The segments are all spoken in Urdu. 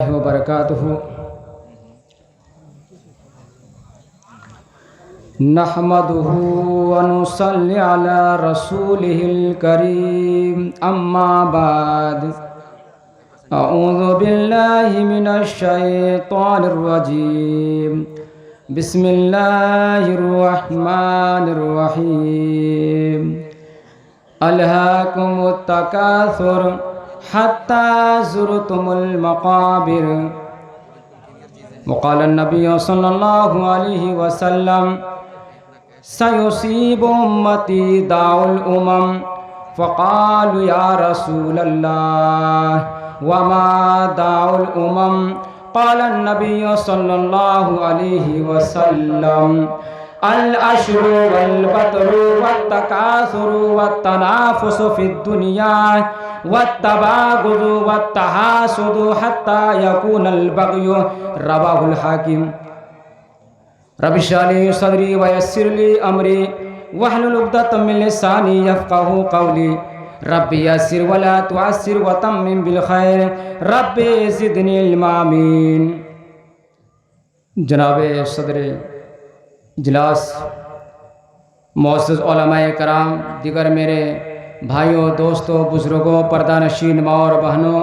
وبرکاتہ نحمده ونصلي على رسوله الكريم اما بعد اعوذ بالله من الشیطان الرجیم بسم اللہ الرحمن الرحیم الہاکم التکاثر حتى زرتم المقابر وقال النبي صلى الله عليه وسلم سيصيب أمتي داع الأمم فقالوا يا رسول الله وما داع الأمم قال النبي صلى الله عليه وسلم العشر والبطر والتكاثر والتنافس في الدنيا والتباغض والتحاسد حتى يكون البغي رواه الحاكم رب اشرح لي صدري ويسر لي امري واحلل عقدة من لساني يفقهوا قولي رب يسر ولا تعسر وتمم بالخير رب زدني علما آمين۔ جناب صدر اجلاس، معزز علماء کرام، دیگر میرے بھائیوں، دوستوں، بزرگوں، پردہ نشین ماں اور بہنوں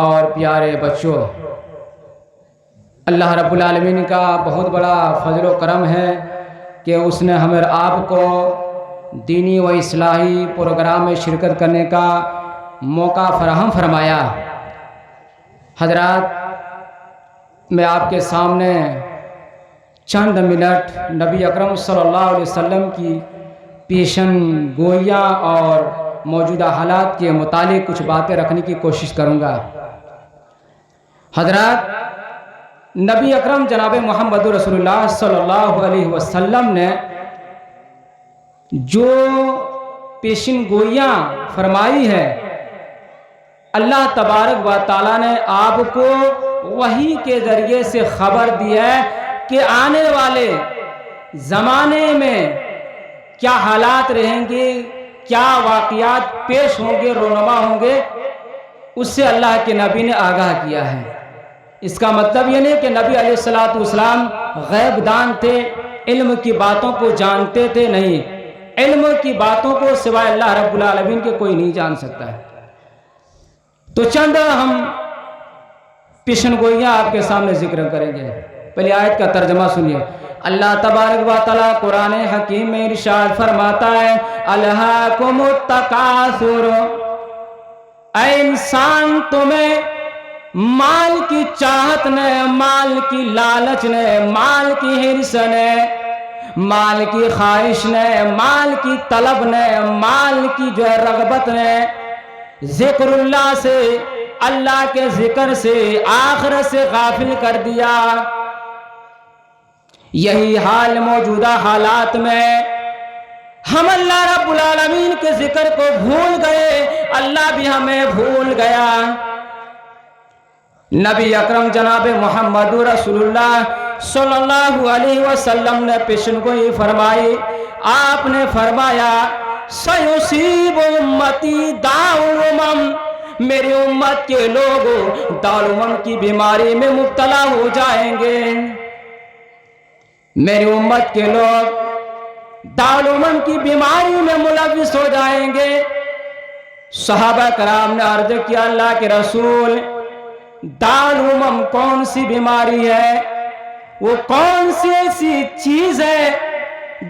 اور پیارے بچوں، اللہ رب العالمین کا بہت بڑا فضل و کرم ہے کہ اس نے ہمیں آپ کو دینی و اصلاحی پروگرام میں شرکت کرنے کا موقع فراہم فرمایا۔ حضرات، میں آپ کے سامنے چند منٹ نبی اکرم صلی اللہ علیہ وسلم کی پیشن گوئیاں اور موجودہ حالات کے متعلق کچھ باتیں رکھنے کی کوشش کروں گا۔ حضرات، نبی اکرم جناب محمد رسول اللہ صلی اللہ علیہ وسلم نے جو پیشن گوئیاں فرمائی ہے، اللہ تبارک و تعالیٰ نے آپ کو وحی کے ذریعے سے خبر دی ہے کہ آنے والے زمانے میں کیا حالات رہیں گے، کیا واقعات پیش ہوں گے، رونما ہوں گے، اس سے اللہ کے نبی نے آگاہ کیا ہے۔ اس کا مطلب یہ نہیں کہ نبی علیہ السلام غیب دان تھے، علم کی باتوں کو جانتے تھے، نہیں، علم کی باتوں کو سوائے اللہ رب العالمین کے کوئی نہیں جان سکتا ہے۔ تو چند ہم پیشن گوئیاں آپ کے سامنے ذکر کریں گے۔ پہلی آیت کا ترجمہ سنیے۔ اللہ تبارک و تعالیٰ قرآن حکیم میں ارشاد فرماتا ہے، الہاکم التکاثر، اے انسان، تمہیں مال کی چاہت نے، مال کی لالچ نے، مال کی حرص نے، مال کی خواہش نے، مال کی طلب نے، مال کی جو ہے رغبت نے، ذکر اللہ سے، اللہ کے ذکر سے، آخرت سے غافل کر دیا۔ یہی حال موجودہ حالات میں ہم اللہ رب العالمین کے ذکر کو بھول گئے، اللہ بھی ہمیں بھول گیا۔ نبی اکرم جناب محمد رسول اللہ صلی اللہ علیہ وسلم نے پیشن گوئی فرمائی۔ آپ نے فرمایا، سیصیب امتی داع الامم، میری امت کے لوگ داع الامم کی بیماری میں مبتلا ہو جائیں گے، میری امت کے لوگ داع الامم کی بیماری میں ملوث ہو جائیں گے۔ صحابہ کرام نے عرض کیا، اللہ کے رسول، داع الامم کون سی بیماری ہے؟ وہ کون سی ایسی چیز ہے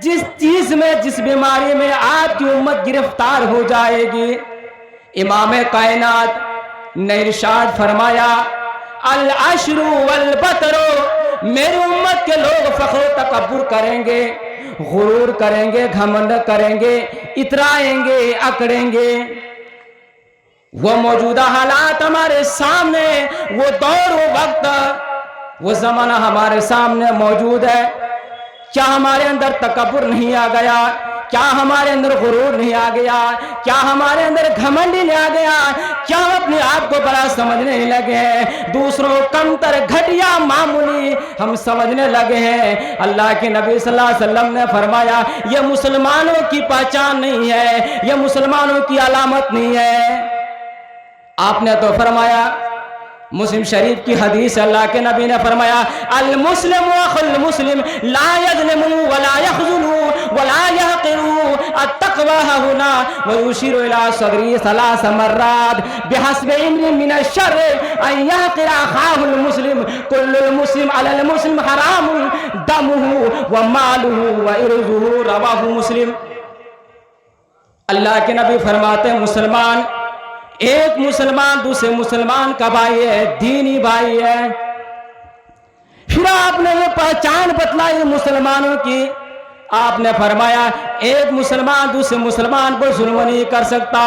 جس چیز میں، جس بیماری میں آپ کی امت گرفتار ہو جائے گی؟ امام کائنات نے ارشاد فرمایا، العشر والبطر، میری امت کے لوگ فخر و تکبر کریں گے، غرور کریں گے، گھمنڈ کریں گے، اترائیں گے، اکڑیں گے۔ وہ موجودہ حالات ہمارے سامنے، وہ دور، وہ وقت، وہ زمانہ ہمارے سامنے موجود ہے۔ کیا ہمارے اندر تکبر نہیں آ گیا؟ کیا ہمارے اندر غرور نہیں آ گیا؟ کیا ہمارے اندر گھمنڈ نہیں آ گیا؟ کیا ہم اپنے آپ کو بڑا سمجھنے لگے ہیں؟ دوسروں کمتر، گھٹیا، معمولی ہم سمجھنے لگے ہیں۔ اللہ کے نبی صلی اللہ علیہ وسلم نے فرمایا، یہ مسلمانوں کی پہچان نہیں ہے، یہ مسلمانوں کی علامت نہیں ہے۔ آپ نے تو فرمایا، مسلم شریف کی حدیث اللہ کے نبی نے فرمایا المسلم اخل مسلم لا یظلم ولا یخذل ولا یحقر التقوى هنا ويشير الى صدره 3 مرات بحسب امرئ من الشر ان يحقر اخاه المسلم كل المسلم على المسلم حرام دمه وماله وعرضه رواه مسلم۔ اللہ کے نبی فرماتے ہیں مسلمان، ایک مسلمان دوسرے مسلمان کا بھائی ہے، دینی بھائی ہے۔ پھر آپ نے یہ پہچان بتلائی مسلمانوں کی، آپ نے فرمایا ایک مسلمان دوسرے مسلمان پر ظلم نہیں کر سکتا،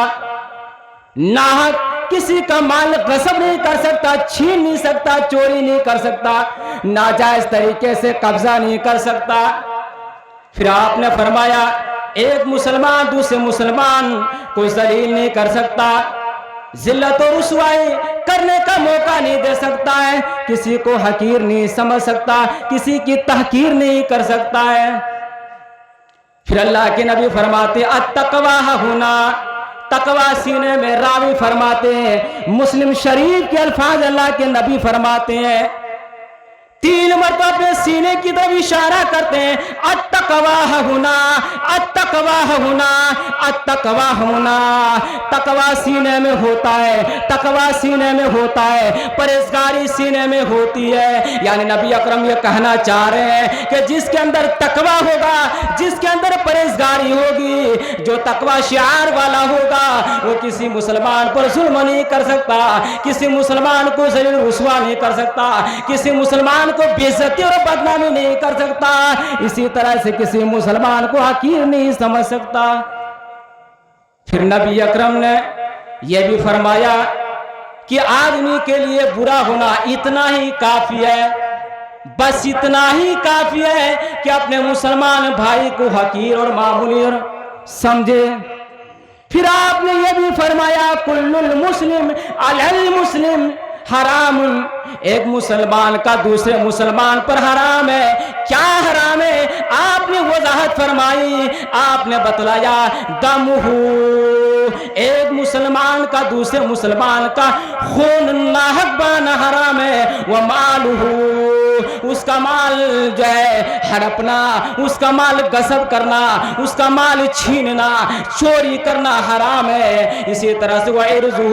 ناحق کسی کا مال غصب نہیں کر سکتا، چھین نہیں سکتا، چوری نہیں کر سکتا، ناجائز طریقے سے قبضہ نہیں کر سکتا۔ پھر آپ نے فرمایا ایک مسلمان دوسرے مسلمان کو ذلیل نہیں کر سکتا، ذلت و رسوائی کرنے کا موقع نہیں دے سکتا ہے، کسی کو حقیر نہیں سمجھ سکتا، کسی کی تحقیر نہیں کر سکتا ہے۔ پھر اللہ کے نبی فرماتے التقوی ہنا، تقوی سینے میں، راوی فرماتے ہیں مسلم شریف کے الفاظ اللہ کے نبی فرماتے ہیں، 3 مرتبہ اپنے سینے کی طرف اشارہ کرتے ہیں التقوی ہنا، التقوی ہنا، التقوی ہنا۔ تقوی سینے میں ہوتا ہے، تقوی سینے میں ہوتا ہے، پرہیزگاری سینے میں ہوتی ہے۔ یعنی نبی اکرم یہ کہنا چاہ رہے ہیں کہ جس کے اندر تقوی ہوگا، جس کے اندر پرہیزگاری ہوگی، جو تقوی شعار والا ہوگا، وہ کسی مسلمان پر ظلم نہیں کر سکتا، کسی مسلمان کو ذلیل رسوا نہیں کر سکتا، کسی مسلمان کو بے عزتی اور بدنامی نہیں کر سکتا، اسی طرح سے کسی مسلمان کو حقیر نہیں سمجھ سکتا۔ پھر نبی اکرم نے یہ بھی فرمایا کہ آدمی کے لیے برا ہونا اتنا ہی کافی ہے، بس اتنا ہی کافی ہے کہ اپنے مسلمان بھائی کو حقیر اور معمولی سمجھے۔ پھر آپ نے یہ بھی فرمایا کل المسلم علی المسلم حرام، ایک مسلمان کا دوسرے مسلمان پر حرام ہے۔ کیا حرام ہے؟ آپ نے وضاحت فرمائی، آپ نے بتلایا دمہ، ایک مسلمان کا دوسرے مسلمان کا خون ناحق بہانا حرام ہے، ومالہ، اس کا مال جو ہے ہڑپنا، اس کا مال غصب کرنا، اس کا مال چھیننا، چوری کرنا حرام ہے۔ اسی طرح سے وعرضہ،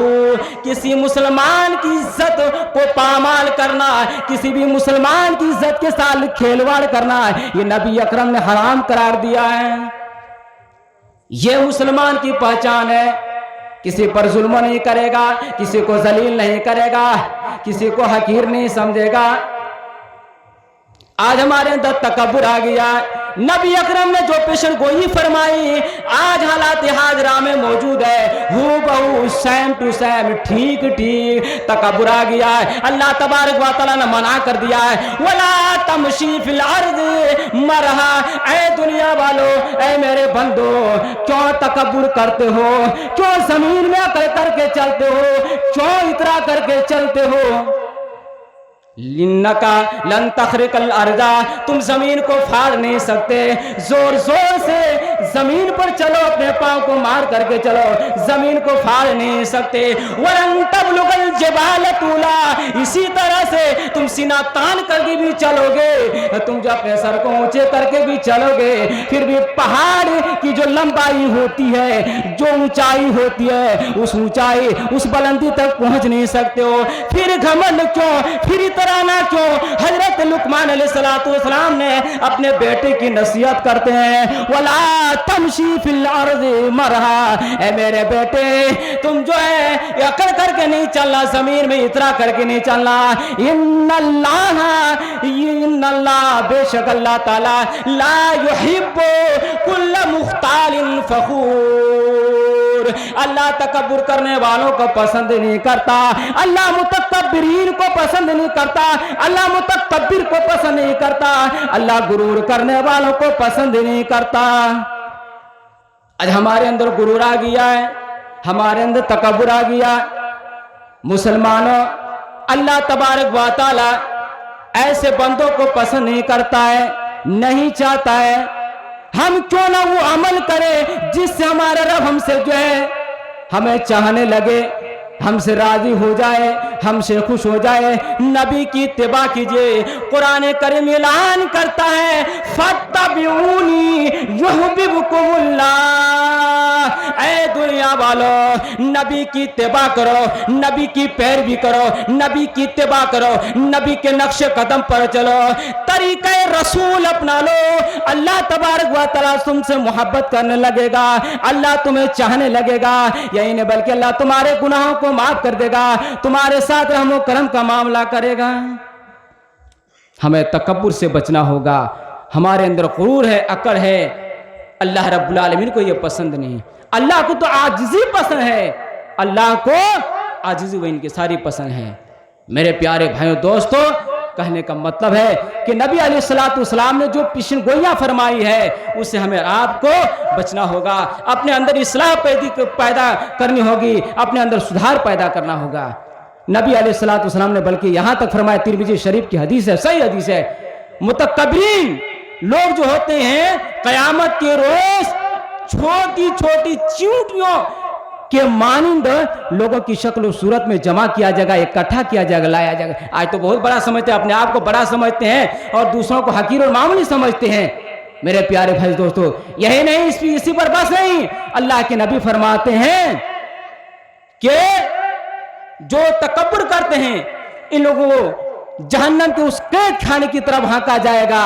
کسی مسلمان کی عزت کو پامال کرنا، کسی بھی مسلمان کی عزت کے ساتھ کھیلواڑ کرنا، یہ نبی اکرم نے حرام قرار دیا ہے۔ یہ مسلمان کی پہچان ہے، کسی پر ظلم نہیں کرے گا، کسی کو ذلیل نہیں کرے گا، کسی کو حقیر نہیں سمجھے گا۔ آج ہمارے اندر تکبر آ گیا، نبی اکرم نے جو پیشن گوئی فرمائی آج حالات حاضرہ میں موجود ہے، ہو بہو سیم ٹو سیم، ٹھیک ٹھیک تکبر آ گیا ہے۔ اللہ تبارک و تعالیٰ نے منع کر دیا ہے وَلَا تَمْشِي فِي الْأَرْضِ مَرَحًا، اے دنیا والو، اے میرے بندو، کیوں تکبر کرتے ہو، کیوں زمین میں اکڑ کر کے چلتے ہو، کیوں اترا کر کے چلتے ہو؟ لنکا لن تخرق الارض، تم زمین کو پھاڑ نہیں سکتے، زور زور سے زمین پر چلو، اپنے پاؤں کو مار کر کے چلو، زمین کو پھاڑ نہیں سکتے۔ ولن تبلغ الجبال طولا، اسی طرح سے تم سینہ تان کر کے بھی چلو گے، تم جو اپنے سر کو اونچے کر کے بھی چلو گے، پھر بھی پہاڑ کی جو لمبائی ہوتی ہے، جو اونچائی ہوتی ہے، اس اونچائی اس بلندی تک پہنچ نہیں سکتے ہو۔ پھر گھمنڈ کیوں، پھر ترانا کیوں؟ حضرت لقمان علیہ السلام نے اپنے بیٹے کی نصیحت کرتے ہیں وَلَا تَمْشِي فِي الْأَرْضِ مَرَحًا، اے میرے بیٹے تم جو ہے اکڑ کر کے نہیں چلنا، زمین میں اترا کر کے نہیں چلنا۔ ان اللہ، بے شک اللہ تعالیٰ لا يحب كل مختال فخور، اللہ تکبر کرنے والوں کو پسند نہیں کرتا، اللہ متکبرین کو پسند نہیں کرتا، اللہ متکبر کو پسند نہیں کرتا، اللہ غرور کرنے والوں کو پسند نہیں کرتا۔ آج ہمارے اندر غرور آ گیا ہے، ہمارے اندر تکبر آ گیا۔ مسلمانوں، اللہ تبارک و تعالی ایسے بندوں کو پسند نہیں کرتا ہے، نہیں چاہتا ہے ہم کیوں نہ وہ عمل کرے جس سے ہمارا رب ہم سے جو ہے ہمیں چاہنے لگے، ہم سے راضی ہو جائے، ہم سے خوش ہو جائے، نبی کی اتباع کیجئے۔ قرآن کریم اعلان کرتا ہے فَاتَّبِعُونِی یُحْبِبْکُمُ اللہ۔ اے دنیا والو، نبی کی اتباع کرو، نبی کی پیروی کرو، نبی کی اتباع کرو، نبی کے نقش قدم پر چلو، طریقہ رسول اپنا لو، اللہ تبارک و تعالیٰ تم سے محبت کرنے لگے گا، اللہ تمہیں چاہنے لگے گا، یہی نہیں بلکہ اللہ تمہارے گناہوں کو معاف کر دے گا، تمہارے ساتھ رحم و کرم کا معاملہ کرے گا۔ ہمیں تکبر سے بچنا ہوگا، ہمارے اندر غرور ہے، اکڑ ہے، اللہ رب العالمین کو یہ پسند نہیں۔ اللہ کو تو عاجزی پسند ہے، اللہ کو عاجزی و انکساری پسند ہے۔ میرے پیارے بھائیوں دوستو، کہنے کا مطلب ہے کہ نبی علیہ السلام نے جو پیشن گوئیاں فرمائی ہے اس سے ہمیں آپ کو بچنا ہوگا، اپنے اندر اصلاح پیدا کرنی ہوگی، اپنے اندر سدھار پیدا کرنا ہوگا۔ نبی علیہ السلام نے بلکہ یہاں تک فرمایا، ترمذی شریف کی حدیث ہے، صحیح حدیث ہے، متکبرین لوگ جو ہوتے ہیں قیامت کے روز چھوٹی چھوٹی چیونٹیوں کہ مانند لوگوں کی شکل و صورت میں جمع کیا جائے گا، اکٹھا کیا جائے گا، لایا جائے گا۔ آج تو بہت بڑا سمجھتے ہیں، اپنے آپ کو بڑا سمجھتے ہیں اور دوسروں کو حقیر اور معمولی سمجھتے ہیں۔ میرے پیارے بھائی دوستو، یہی نہیں، اسی پر بس نہیں، اللہ کے نبی فرماتے ہیں کہ جو تکبر کرتے ہیں ان لوگوں کو جہنم کے اس قید خانے کی طرف ہانکا جائے گا،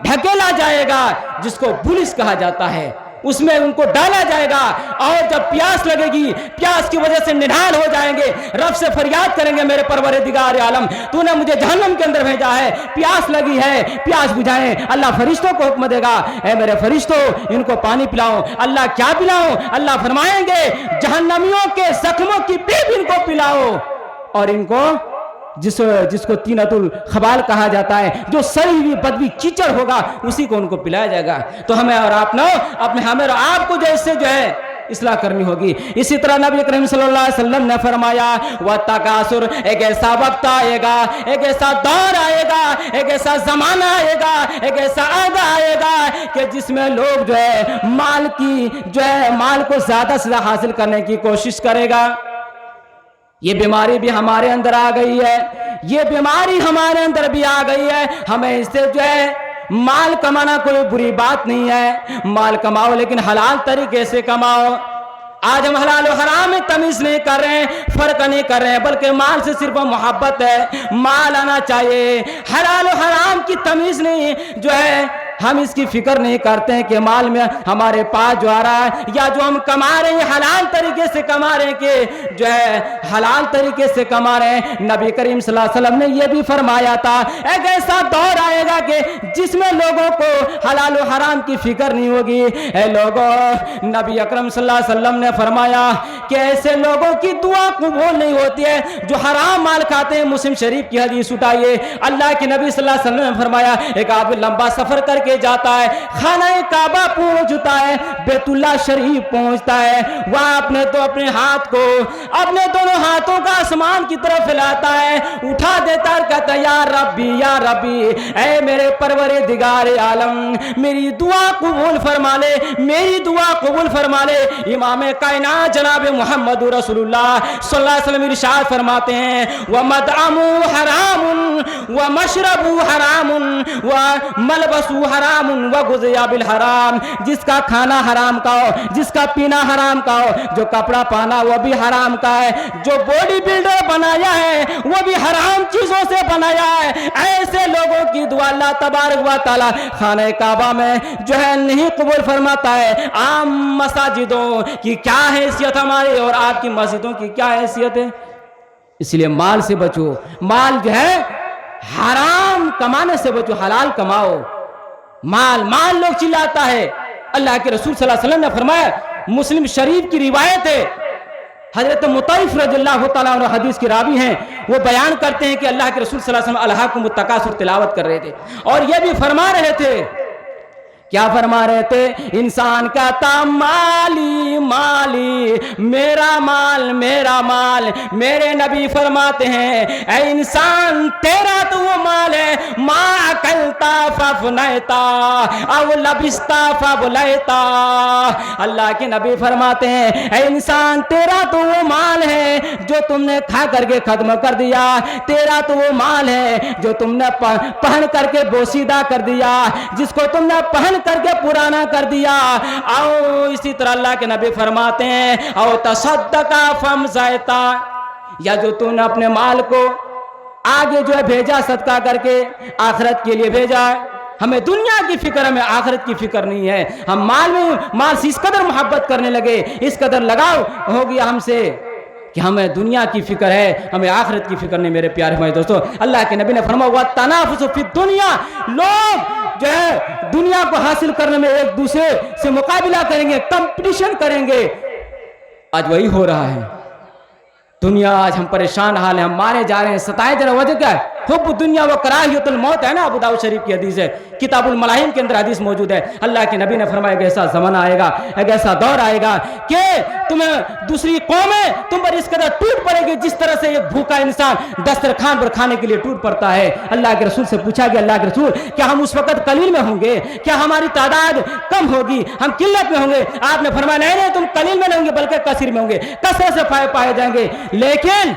ڈھکیلا جائے گا، جس کو بلس کہا جاتا ہے، اس میں ان کو ڈالا جائے گا، اور جب پیاس لگے گی، پیاس کی وجہ سے نڈھال ہو جائیں گے، رب سے فریاد کریں گے، میرے پروردگار عالم تو نے مجھے جہنم کے اندر بھیجا ہے، پیاس لگی ہے، پیاس بجھائیں۔ اللہ فرشتوں کو حکم دے گا، اے میرے فرشتوں ان کو پانی پلاؤ۔ اللہ کیا پلاؤ؟ اللہ فرمائیں گے جہنمیوں کے زخموں کی پیپ ان کو پلاؤ، اور ان کو جس کو تینۃ الخبال کہا جاتا ہے، جو سڑی ہوئی بدبی کیچڑ ہوگا، اسی کو ان کو پلایا جائے گا۔ تو ہمیں اور ہمیں اور آپ کو جو ہے اصلاح کرنی ہوگی۔ اسی طرح نبی کریم صلی اللہ علیہ وسلم نے فرمایا وَالتَّکَاثُرُ، ایک ایسا وقت آئے گا، ایک ایسا دور آئے گا، ایک ایسا زمانہ آئے گا، ایک ایسا عہد آئے گا کہ جس میں لوگ جو ہے مال کو زیادہ سے زیادہ حاصل کرنے کی کوشش کرے گا۔ یہ بیماری بھی ہمارے اندر آ گئی ہے، یہ بیماری ہمارے اندر بھی آ گئی ہے۔ ہمیں اس سے جو ہے مال کمانا کوئی بری بات نہیں ہے، مال کماؤ لیکن حلال طریقے سے کماؤ۔ آج ہم حلال و حرام میں تمیز نہیں کر رہے ہیں، فرق نہیں کر رہے ہیں، بلکہ مال سے صرف محبت ہے، مال آنا چاہیے، حلال و حرام کی تمیز نہیں جو ہے ہم اس کی فکر نہیں کرتے ہیں کہ مال میں ہمارے پاس جو آ رہا ہے یا جو ہم کما رہے ہیں حلال طریقے سے کما رہے ہیں کہ جو ہے حلال طریقے سے کما رہے ہیں۔ نبی کریم صلی اللہ علیہ وسلم نے یہ بھی فرمایا تھا ایک ایسا دور آئے گا کہ جس میں لوگوں کو حلال و حرام کی فکر نہیں ہوگی۔ اے لوگوں، نبی اکرم صلی اللہ علیہ وسلم نے فرمایا کہ ایسے لوگوں کی دعا قبول نہیں ہوتی ہے جو حرام مال کھاتے ہیں۔ مسلم شریف کی حدیث اٹھائیے، اللہ کے نبی صلی اللہ علیہ وسلم نے فرمایا ایک آدمی لمبا سفر کر کے جاتا ہے، خانہ کعبہ پہنچتا ہے، بیت اللہ شریف پہنچتا ہے، وہاں اپنے دونوں ہاتھوں کا آسمان کی طرف پھیلاتا ہے، اٹھا دیتا ہے، کہتا ہے یا ربی اے میرے پروردگار عالم میری دعا قبول فرما لے، میری دعا قبول فرما لے۔ امام کائنات جناب محمد رسول اللہ صلی اللہ علیہ وسلم ارشاد فرماتے ہیں وَمَطْعَمُهُ حَرَامٌ وَمَشْرَبُهُ حَرَامٌ وَمَلْبَسُهُ حَرَامٌ وَغُذِيَ بِالْحَرَامِ، جس کا کھانا حرام کا ہو، جس کا پینا حرام کا ہو، جو کپڑا پہنا وہ بھی حرام کا ہے، جو باڈی بلڈر بنایا ہے وہ بھی حرام چیزوں سے بنایا ہے۔ ایسے لوگوں کی دعا اللہ تبارک و تعالی خانہ کعبہ میں جو ہے نہیں قبول فرماتا ہے۔ عام مساجدوں کی کیا حیثیت ہماری اور آپ کی مسجدوں کی کیا حیثیت ہے؟ اس لیے مال سے بچو، مال جو ہے حرام کمانے سے بچو، حلال کماؤ۔ مال لوگ چلاتا ہے، اللہ کے رسول صلی اللہ علیہ وسلم نے فرمایا، مسلم شریف کی روایت ہے، حضرت مطیف رضی اللہ تعالیٰ عنہ حدیث کی راوی ہیں، وہ بیان کرتے ہیں کہ اللہ کے رسول صلی اللہ علیہ وسلم الہاکم التکاثر تلاوت کر رہے تھے اور یہ بھی فرما رہے تھے کیا فرما رہے تھے؟ انسان کہتا مالی مالی، میرا مال میرا مال۔ میرے نبی فرماتے ہیں اے انسان تیرا تو وہ مال ہے ما اکلتا فافنیتا او لبستا فابلیتا۔ اللہ کے نبی فرماتے ہیں اے انسان تیرا تو وہ مال ہے جو تم نے کھا کر کے ختم کر دیا، تیرا تو وہ مال ہے جو تم نے پہن کر کے بوسیدہ کر دیا، جس کو تم نے پہن کر کے پرانا کر دیا۔ او اسی طرح اللہ کے نبی فرماتے ہیں او تصدقا فمزیتا، یا جو تم نے اپنے مال کو آگے جو ہے بھیجا صدقہ کر کے، آخرت کے لیے بھیجا۔ ہمیں دنیا کی فکر، ہمیں آخرت کی فکر نہیں ہے۔ ہم مال سے اس قدر محبت کرنے لگے، اس قدر لگاؤ ہو گیا ہم سے کہ ہمیں دنیا کی فکر ہے، ہمیں آخرت کی فکر نہیں۔ میرے پیارے بھائی دوستو، اللہ کے نبی نے فرمایا وَالتَّنَافُسُ فِي الدُّنْيَا، لوگ جو ہے دنیا کو حاصل کرنے میں ایک دوسرے سے مقابلہ کریں گے، کمپٹیشن کریں گے۔ آج وہی ہو رہا ہے۔ دنیا آج ہم پریشان حال ہیں، ہم مارے جا رہے ہیں، ستائے جا رہے ہیں۔ وجہ کیا ہے؟ حب دنیا و کراہیت الموت ہے نا، ابو داؤد شریف کی حدیث ہے، کتاب الملاحم کے اندر حدیث موجود ہے۔ اللہ کے نبی نے فرمایا ایک ایسا زمانہ آئے گا، ایک ایسا دور آئے گا کہ تمہیں دوسری قومیں تم پر اس قدر ٹوٹ پڑے گی جس طرح سے ایک بھوکا انسان دسترخوان پر کھانے کے لیے ٹوٹ پڑتا ہے۔ اللہ کے رسول سے پوچھا گیا اللہ کے رسول کیا ہم اس وقت قلیل میں ہوں گے؟ کیا ہماری تعداد کم ہوگی؟ ہم قلت میں ہوں گے؟ آپ نے فرمایا نہیں تم قلیل میں نہیں ہوں گے بلکہ کثیر میں ہوں گے، کثرت سے پائے جائیں گے، لیکن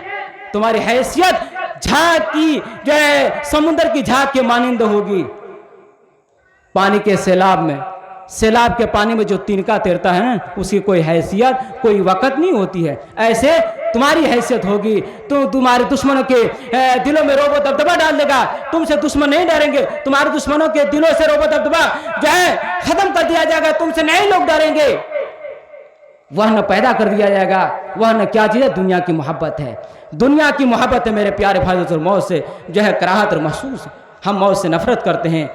تمہاری حیثیت جھاگ کی جو ہے سمندر کی جھاگ کے مانند ہوگی۔ پانی کے سیلاب کے پانی میں جو تنکا تیرتا ہے نا، اس کی کوئی حیثیت کوئی وقت نہیں ہوتی ہے، ایسے تمہاری حیثیت ہوگی۔ تو تمہارے دشمنوں کے دلوں میں رعب و دبدبہ ڈال دے گا، تم سے دشمن نہیں ڈریں گے، تمہارے دشمنوں کے دلوں سے رعب و دبدبہ جو ہے ختم کر دیا جائے گا، تم سے نئے لوگ ڈریں گے، وہن پیدا کر دیا جائے گا۔ وہن کیا چیز ہے؟ دنیا کی محبت ہے، دنیا کی محبت ہے۔ میرے پیارے بھائیوں اور موت سے جو ہے کراہت اور محسوس، ہم موت سے نفرت کرتے ہیں۔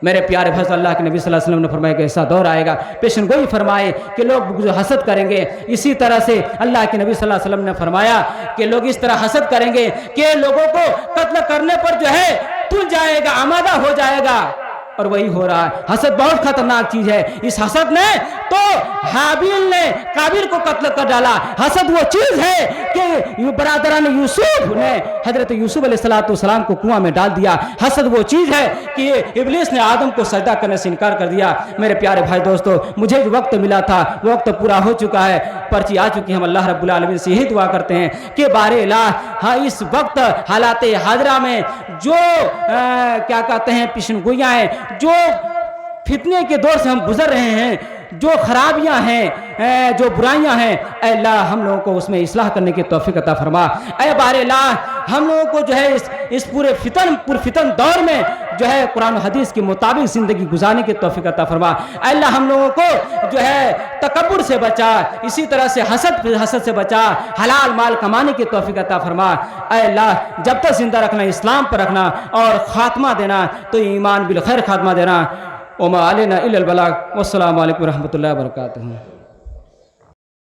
میرے پیارے بھائی، اللہ کے نبی صلی اللہ علیہ وسلم نے فرمایا کہ ایسا دور آئے گا، پیشن گوئی فرمائے کہ لوگ جو حسد کریں گے، اسی طرح سے اللہ کے نبی صلی اللہ علیہ وسلم نے فرمایا کہ لوگ اس طرح حسد کریں گے کہ لوگوں کو قتل کرنے پر جو ہے تل جائے گا، آمادہ ہو جائے گا، اور وہی ہو رہا ہے۔ حسد بہت خطرناک چیز ہے۔ اس حسد نے تو حابیل نے قابیل کو قتل کر ڈالا۔ حسد وہ چیز ہے کہ برادران یوسف نے حضرت یوسف علیہ السلام کو کنواں میں ڈال دیا۔ حسد وہ چیز ہے کہ ابلیس نے آدم کو سجدہ کرنے سے انکار کر دیا۔ میرے پیارے بھائی دوستو، مجھے جو وقت ملا تھا وہ وقت پورا ہو چکا ہے، پرچی آ چکی ہے۔ ہم اللہ رب العالمین سے یہی دعا کرتے ہیں کہ بار الہ اس وقت حالات حاضرہ میں جو کیا کہتے ہیں پیشن گوئیاں ہیں، جو فتنے کے دور سے ہم گزر رہے ہیں، جو خرابیاں ہیں، جو برائیاں ہیں، اے اللہ ہم لوگوں کو اس میں اصلاح کرنے کی توفیق عطا فرما۔ اے بار الہ ہم لوگوں کو جو ہے اس پورے فتن دور میں جو ہے قرآن و حدیث کے مطابق زندگی گزارنے کی توفیق عطا فرما۔ اے اللہ ہم لوگوں کو جو ہے تکبر سے بچا، اسی طرح سے حسد سے بچا، حلال مال کمانے کی توفیق عطا فرما۔ اے اللہ جب تک زندہ رکھنا، اسلام پر رکھنا، اور خاتمہ دینا تو ایمان بالخیر خاتمہ دینا۔ وما علینا الا البلاغ۔ والسلام علیکم ورحمۃ اللہ وبرکاتہ۔